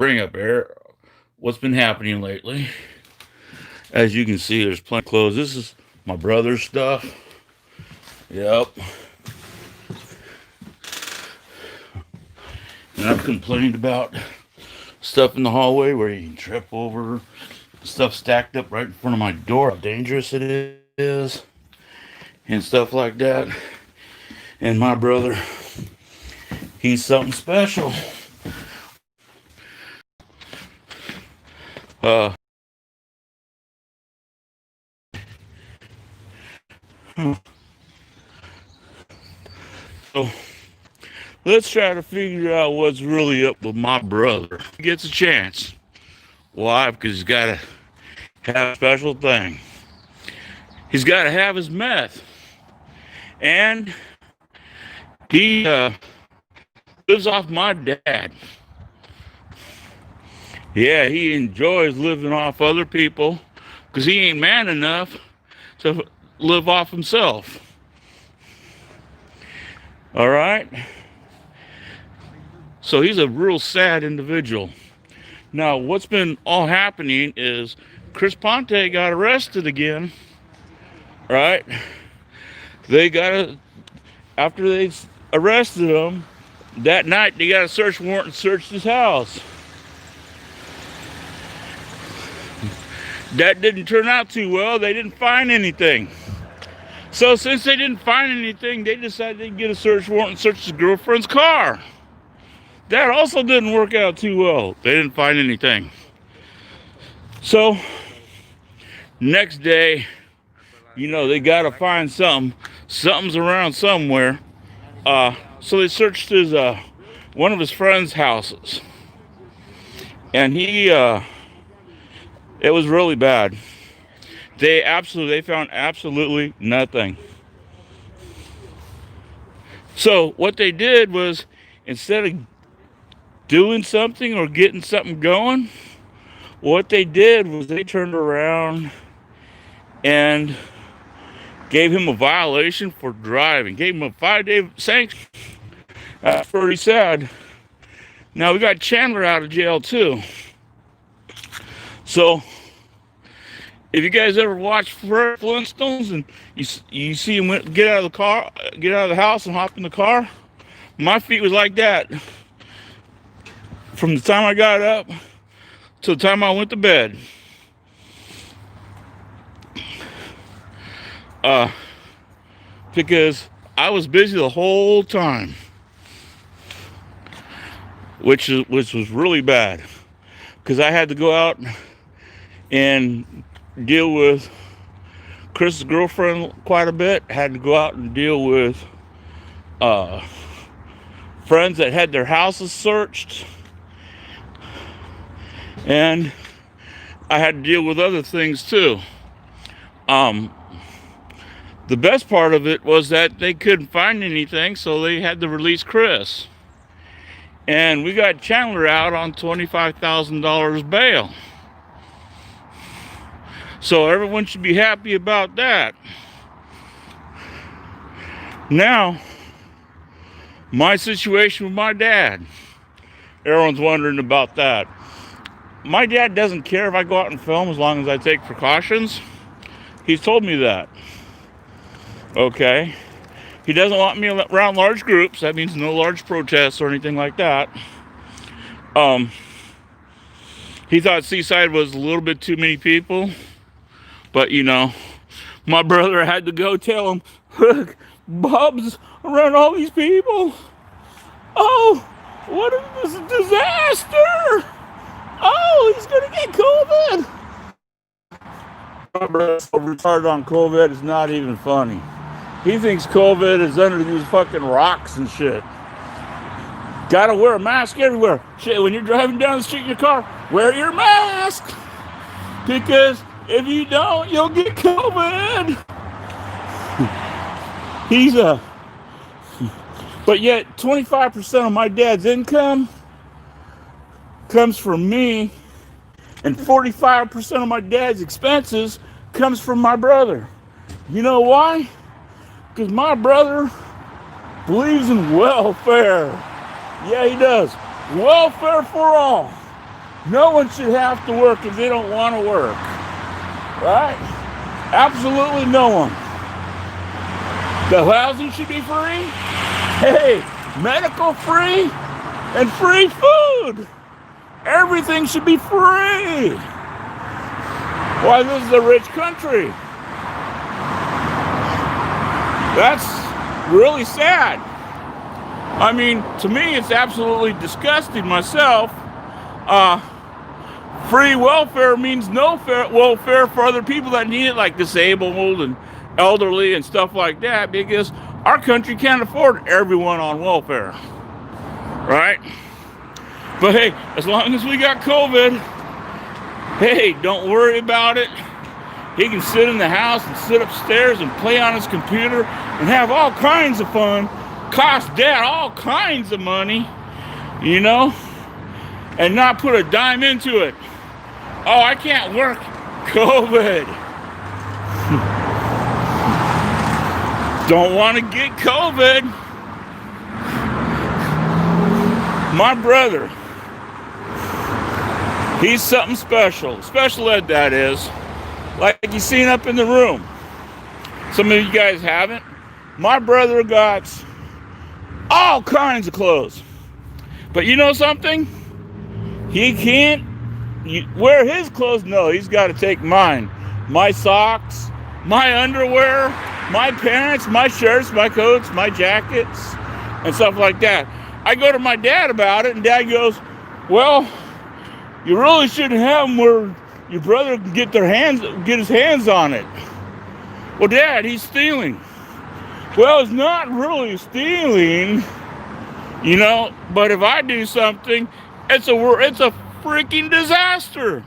bring up air what's been happening lately. As you can see, there's plenty of clothes. This is my brother's stuff. Yep. And I've complained about stuff in the hallway where you can trip over stuff stacked up right in front of my door, how dangerous it is, and stuff like that. And my brother, he's something special. So let's try to figure out what's really up with my brother. He gets a chance. Why? Because he's got to have a special thing. He's got to have his meth. And he lives off my dad. Yeah, he enjoys living off other people because he ain't man enough to live off himself. All right? So he's a real sad individual. Now, what's been all happening is Chris Ponte got arrested again. Right? After they arrested him, that night they got a search warrant and searched his house. That didn't turn out too well. They didn't find anything. So since they didn't find anything, they decided they'd get a search warrant and search his girlfriend's car. That also didn't work out too well. They didn't find anything. So next day, they gotta find something. Something's around somewhere. So they searched his one of his friend's houses, and it was really bad. They found absolutely nothing. So what they did was, instead of doing something or getting something going, what they did was they turned around and gave him a violation for driving. Gave him a 5-day sanction. That's pretty sad. Now we got Chandler out of jail too. So if you guys ever watch Flintstones and you see him get out of the house and hop in the car, my feet was like that from the time I got up to the time I went to bed. Because I was busy the whole time, which was really bad, because I had to go out and deal with Chris's girlfriend quite a bit. Had to go out and deal with friends that had their houses searched, and I had to deal with other things too. The best part of it was that they couldn't find anything, so they had to release Chris. And we got Chandler out on $25,000 bail. So everyone should be happy about that. Now, my situation with my dad. Everyone's wondering about that. My dad doesn't care if I go out and film as long as I take precautions. He's told me that. Okay. He doesn't want me around large groups. That means no large protests or anything like that. He thought Seaside was a little bit too many people. But, my brother had to go tell him, look, Bob's around all these people. Oh, what is this disaster? Oh, he's going to get COVID. My brother's so retarded on COVID, it's not even funny. He thinks COVID is under these fucking rocks and shit. Gotta wear a mask everywhere. Shit, when you're driving down the street in your car, wear your mask. Because if you don't, you'll get COVID. But yet 25% of my dad's income comes from me, and 45% of my dad's expenses comes from my brother. You know why? Because my brother believes in welfare. Yeah, he does. Welfare for all. No one should have to work if they don't want to work. Right? Absolutely no one. The housing should be free. Hey, medical free and free food. Everything should be free. Why, this is a rich country. That's really sad. I mean, to me, it's absolutely disgusting myself. Free welfare means no welfare for other people that need it, like disabled and elderly and stuff like that, because our country can't afford everyone on welfare, right? But hey, as long as we got COVID, hey, don't worry about it. He can sit in the house and sit upstairs and play on his computer and have all kinds of fun, cost dad all kinds of money, you know, and not put a dime into it. Oh, I can't work. COVID. Don't want to get COVID. My brother, he's something special. Special ed, that is. Like you seen up in the room. Some of you guys haven't. My brother got all kinds of clothes. But you know something? He can't wear his clothes. No, he's got to take mine. My socks, my underwear, my pants, my shirts, my coats, my jackets, and stuff like that. I go to my dad about it, and dad goes, well, you really shouldn't have them where your brother can get his hands on it. Well, Dad, he's stealing. Well, it's not really stealing, you know, but if I do something, it's a freaking disaster.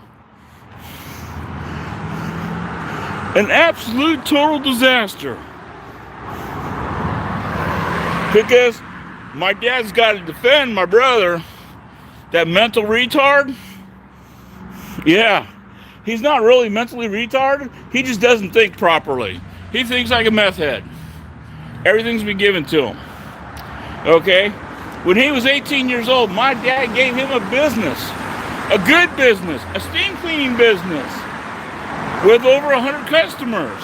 An absolute total disaster. Because my dad's got to defend my brother, that mental retard. Yeah, he's not really mentally retarded. He just doesn't think properly. He thinks like a meth head. Everything's been given to him. Okay? When he was 18 years old, my dad gave him a business. A good business. A steam cleaning business. With over 100 customers.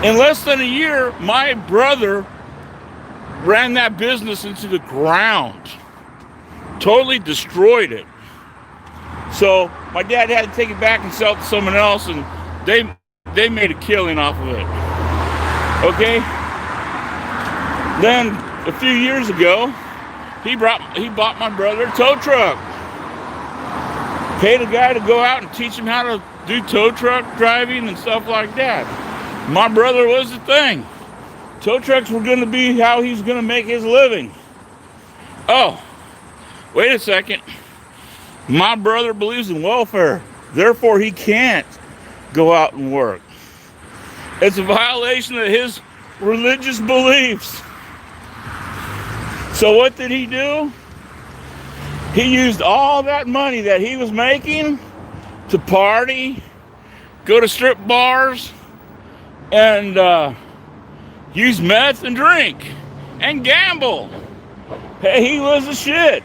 In less than a year, my brother ran that business into the ground. Totally destroyed it. So my dad had to take it back and sell it to someone else, and they made a killing off of it. Okay? Then a few years ago, he bought my brother a tow truck. Paid a guy to go out and teach him how to do tow truck driving and stuff like that. My brother was the thing. Tow trucks were going to be how he's going to make his living. Oh, wait a second. My brother believes in welfare. Therefore, he can't go out and work. It's a violation of his religious beliefs. So what did he do? He used all that money that he was making to party, go to strip bars, and use meth and drink and gamble. Hey, he was the shit.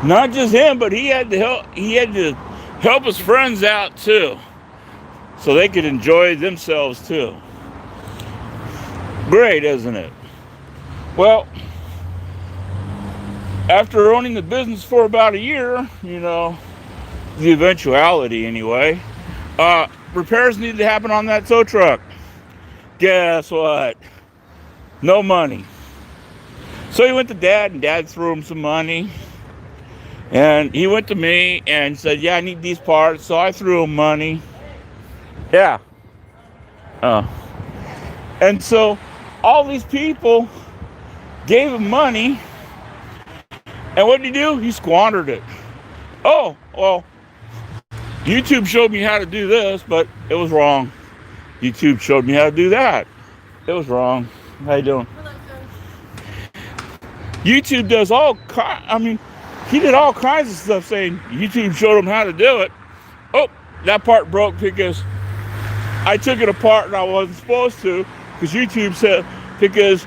Not just him, but he had to help his friends out too, so they could enjoy themselves too. Great, isn't it? Well, after owning the business for about a year, you know, the eventuality anyway, repairs needed to happen on that tow truck. Guess what? No money. So he went to Dad, and Dad threw him some money. And he went to me and said, yeah, I need these parts. So I threw him money. Yeah. And so all these people gave him money. And what did he do? He squandered it. Oh, well, YouTube showed me how to do this, but it was wrong. YouTube showed me how to do that. It was wrong. How you doing? YouTube does he did all kinds of stuff saying YouTube showed him how to do it. Oh, that part broke because I took it apart and I wasn't supposed to, because YouTube said, because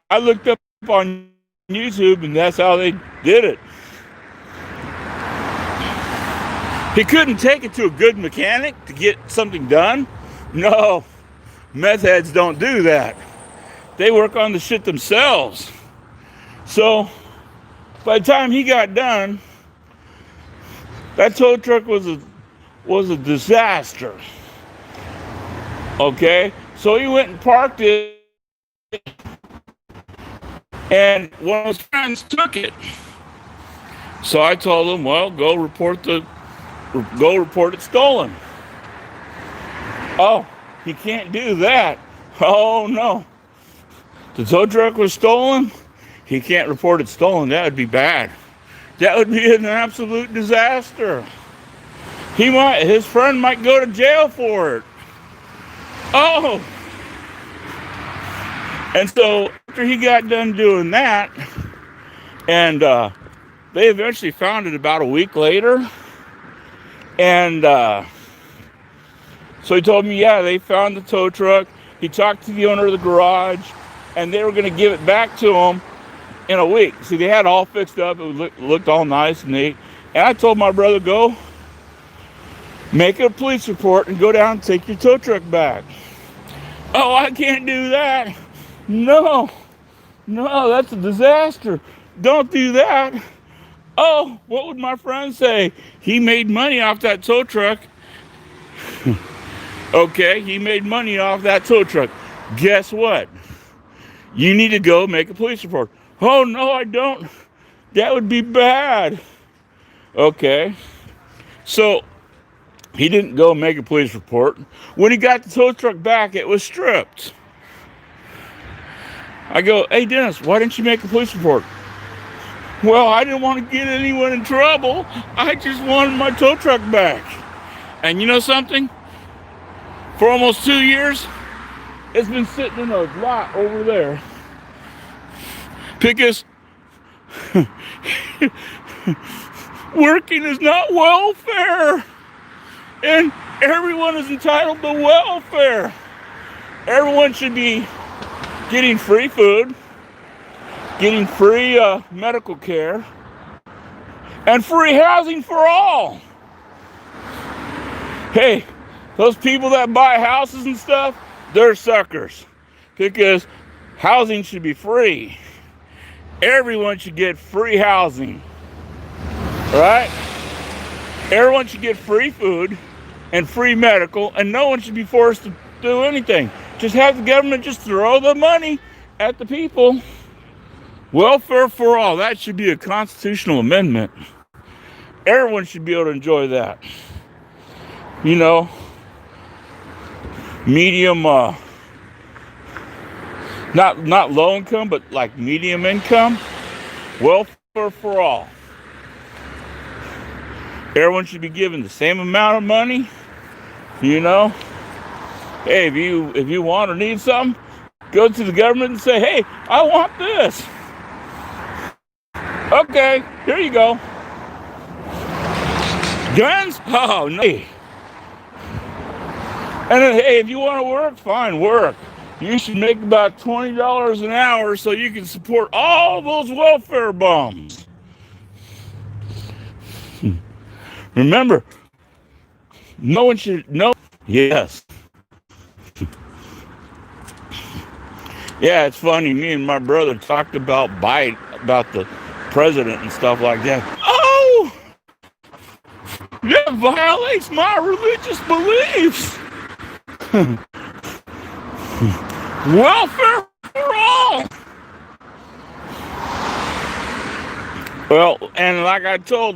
I looked up on YouTube, and that's how they did it. He couldn't take it to a good mechanic to get something done. No, meth heads don't do that. They work on the shit themselves. So by the time he got done, that tow truck was a disaster. Okay, so he went and parked it, and one of his friends took it. So I told him, well, go report it stolen. Oh, he can't do that. Oh no. The tow truck was stolen. He can't report it stolen. That would be bad. That would be an absolute disaster. His friend might go to jail for it. Oh. And so after he got done doing that, and they eventually found it about a week later. And so he told me, yeah, they found the tow truck. He talked to the owner of the garage, and they were going to give it back to him in a week. See, they had it all fixed up. It looked all nice and neat. And I told my brother, go make a police report and go down and take your tow truck back. Oh, I can't do that. No, that's a disaster. Don't do that. Oh, what would my friend say? He made money off that tow truck. Okay, he made money off that tow truck. Guess what? You need to go make a police report. Oh, no, I don't. That would be bad. Okay. So he didn't go make a police report. When he got the tow truck back, it was stripped. I go, hey, Dennis, why didn't you make a police report? Well, I didn't want to get anyone in trouble. I just wanted my tow truck back. And you know something? For almost 2 years, it's been sitting in a lot over there. Because working is not welfare. And everyone is entitled to welfare. Everyone should be getting free food, getting free medical care, and free housing for all. Hey, those people that buy houses and stuff, they're suckers. Because housing should be free. Everyone should get free housing. Right? Everyone should get free food and free medical, and no one should be forced to do anything. Just have the government just throw the money at the people. Welfare for all. That should be a constitutional amendment. Everyone should be able to enjoy that. You know, medium, not low income, but like medium income. Welfare for all. Everyone should be given the same amount of money. You know, hey, if you want or need something, go to the government and say, hey, I want this. Okay, here you go. Guns? Oh, no. And then, hey, if you want to work, fine, work. You should make about $20 an hour so you can support all those welfare bums. Remember, no one should know. Yes. Yeah, it's funny. Me and my brother talked about Biden, about the president and stuff like that. Oh, that violates my religious beliefs. Welfare for all. Well, and like I told them,